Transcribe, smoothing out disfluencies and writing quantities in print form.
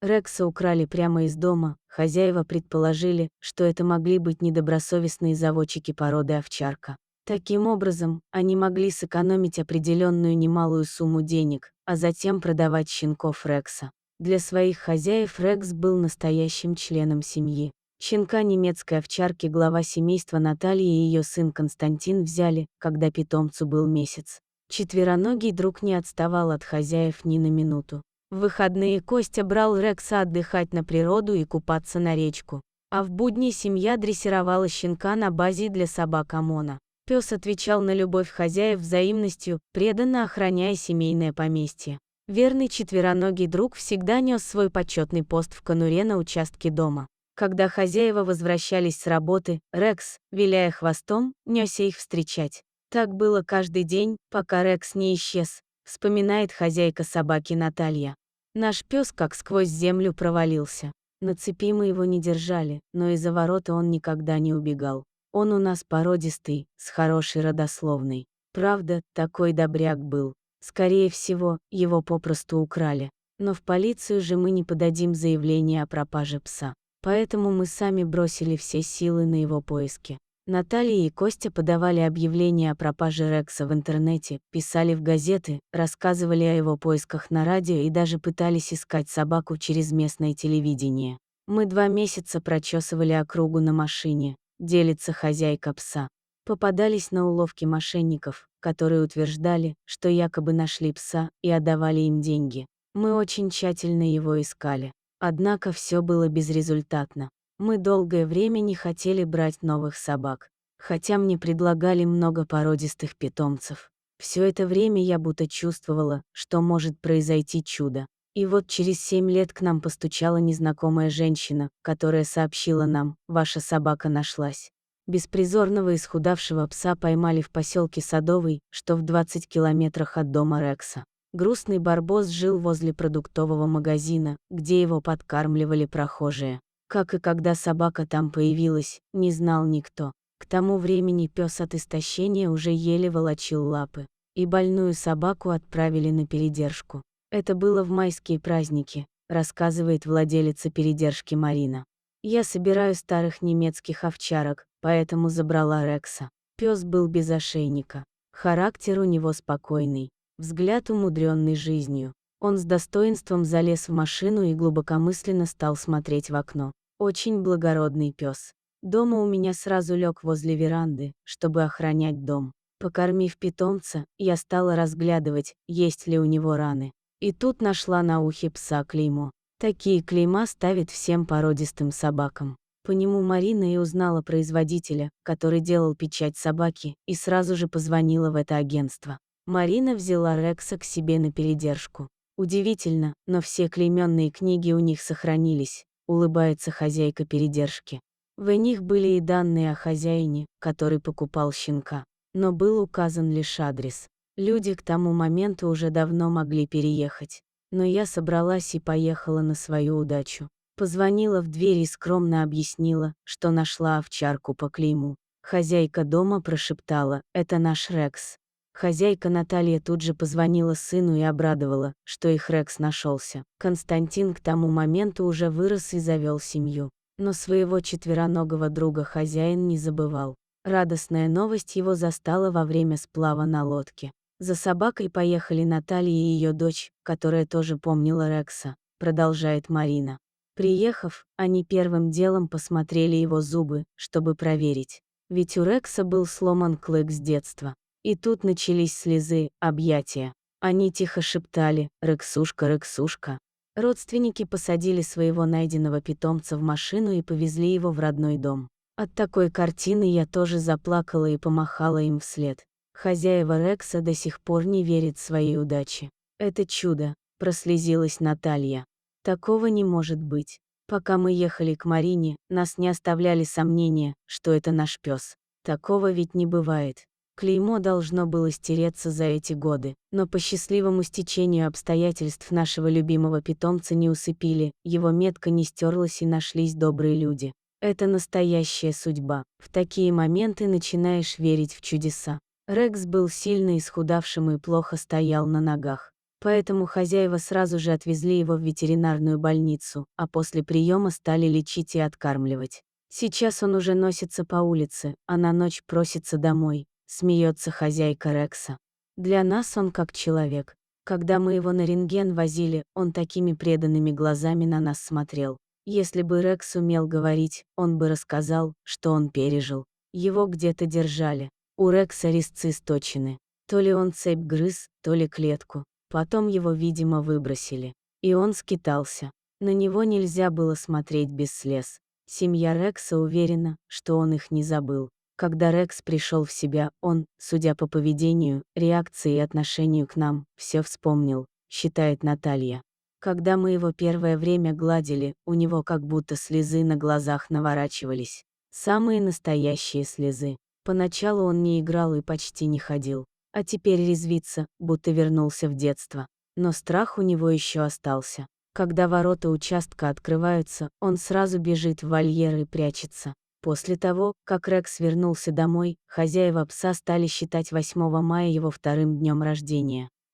Рекса украли прямо из дома, хозяева предположили, что это могли быть недобросовестные заводчики породы овчарка. Таким образом, они могли сэкономить определенную немалую сумму денег, а затем продавать щенков Рекса. Для своих хозяев Рекс был настоящим членом семьи. Щенка немецкой овчарки глава семейства Наталья и ее сын Константин взяли, когда питомцу был месяц. Четвероногий друг не отставал от хозяев ни на минуту. В выходные Костя брал Рекса отдыхать на природу и купаться на речку. А в будни семья дрессировала щенка на базе для собак ОМОНа. Пес отвечал на любовь хозяев взаимностью, преданно охраняя семейное поместье. Верный четвероногий друг всегда нес свой почетный пост в конуре на участке дома. Когда хозяева возвращались с работы, Рекс, виляя хвостом, несся их встречать. Так было каждый день, пока Рекс не исчез, вспоминает хозяйка собаки Наталья. Наш пес как сквозь землю провалился. На цепи мы его не держали, но из-за ворота он никогда не убегал. Он у нас породистый, с хорошей родословной. Правда, такой добряк был. Скорее всего, его попросту украли. Но в полицию же мы не подадим заявление о пропаже пса. Поэтому мы сами бросили все силы на его поиски. Наталья и Костя подавали объявления о пропаже Рекса в интернете, писали в газеты, рассказывали о его поисках на радио и даже пытались искать собаку через местное телевидение. Мы 2 месяца прочесывали округу на машине, делится хозяйка пса. Попадались на уловки мошенников, которые утверждали, что якобы нашли пса и отдавали им деньги. Мы очень тщательно его искали. Однако все было безрезультатно. Мы долгое время не хотели брать новых собак, хотя мне предлагали много породистых питомцев. Все это время я будто чувствовала, что может произойти чудо. И вот через 7 лет к нам постучала незнакомая женщина, которая сообщила нам: «Ваша собака нашлась». Беспризорного исхудавшего пса поймали в поселке Садовый, что в 20 километрах от дома Рекса. Грустный барбос жил возле продуктового магазина, где его подкармливали прохожие. Как и когда собака там появилась, не знал никто. К тому времени пес от истощения уже еле волочил лапы, и больную собаку отправили на передержку. Это было в майские праздники, рассказывает владелица передержки Марина. Я собираю старых немецких овчарок, поэтому забрала Рекса. Пес был без ошейника. Характер у него спокойный, взгляд умудренный жизнью. Он с достоинством залез в машину и глубокомысленно стал смотреть в окно. Очень благородный пес. Дома у меня сразу лег возле веранды, чтобы охранять дом. Покормив питомца, я стала разглядывать, есть ли у него раны. И тут нашла на ухе пса клеймо. Такие клейма ставят всем породистым собакам. По нему Марина и узнала производителя, который делал печать собаки, и сразу же позвонила в это агентство. Марина взяла Рекса к себе на передержку. Удивительно, но все клейменные книги у них сохранились, улыбается хозяйка передержки. В них были и данные о хозяине, который покупал щенка. Но был указан лишь адрес. Люди к тому моменту уже давно могли переехать. Но я собралась и поехала на свою удачу. Позвонила в дверь и скромно объяснила, что нашла овчарку по клейму. Хозяйка дома прошептала: «Это наш Рекс». Хозяйка Наталья тут же позвонила сыну и обрадовала, что их Рекс нашелся. Константин к тому моменту уже вырос и завел семью. Но своего четвероногого друга хозяин не забывал. Радостная новость его застала во время сплава на лодке. За собакой поехали Наталья и ее дочь, которая тоже помнила Рекса, продолжает Марина. Приехав, они первым делом посмотрели его зубы, чтобы проверить. Ведь у Рекса был сломан клык с детства. И тут начались слезы, объятия. Они тихо шептали: «Рексушка, Рексушка». Родственники посадили своего найденного питомца в машину и повезли его в родной дом. От такой картины я тоже заплакала и помахала им вслед. Хозяева Рекса до сих пор не верят в своей удаче. «Это чудо», – прослезилась Наталья. «Такого не может быть. Пока мы ехали к Марине, нас не оставляли сомнения, что это наш пес. Такого ведь не бывает. Клеймо должно было стереться за эти годы, но по счастливому стечению обстоятельств нашего любимого питомца не усыпили, его метка не стерлась и нашлись добрые люди. Это настоящая судьба. В такие моменты начинаешь верить в чудеса». Рекс был сильно исхудавшим и плохо стоял на ногах. Поэтому хозяева сразу же отвезли его в ветеринарную больницу, а после приема стали лечить и откармливать. Сейчас он уже носится по улице, а на ночь просится домой, смеется хозяйка Рекса. Для нас он как человек. Когда мы его на рентген возили, он такими преданными глазами на нас смотрел. Если бы Рекс умел говорить, он бы рассказал, что он пережил. Его где-то держали. У Рекса резцы сточены. То ли он цепь грыз, то ли клетку. Потом его, видимо, выбросили. И он скитался. На него нельзя было смотреть без слез. Семья Рекса уверена, что он их не забыл. Когда Рекс пришел в себя, он, судя по поведению, реакции и отношению к нам, все вспомнил, считает Наталья. Когда мы его первое время гладили, у него как будто слезы на глазах наворачивались. Самые настоящие слезы. Поначалу он не играл и почти не ходил. А теперь резвится, будто вернулся в детство. Но страх у него еще остался. Когда ворота участка открываются, он сразу бежит в вольер и прячется. После того, как Рекс вернулся домой, хозяева пса стали считать 8 мая его вторым днем рождения.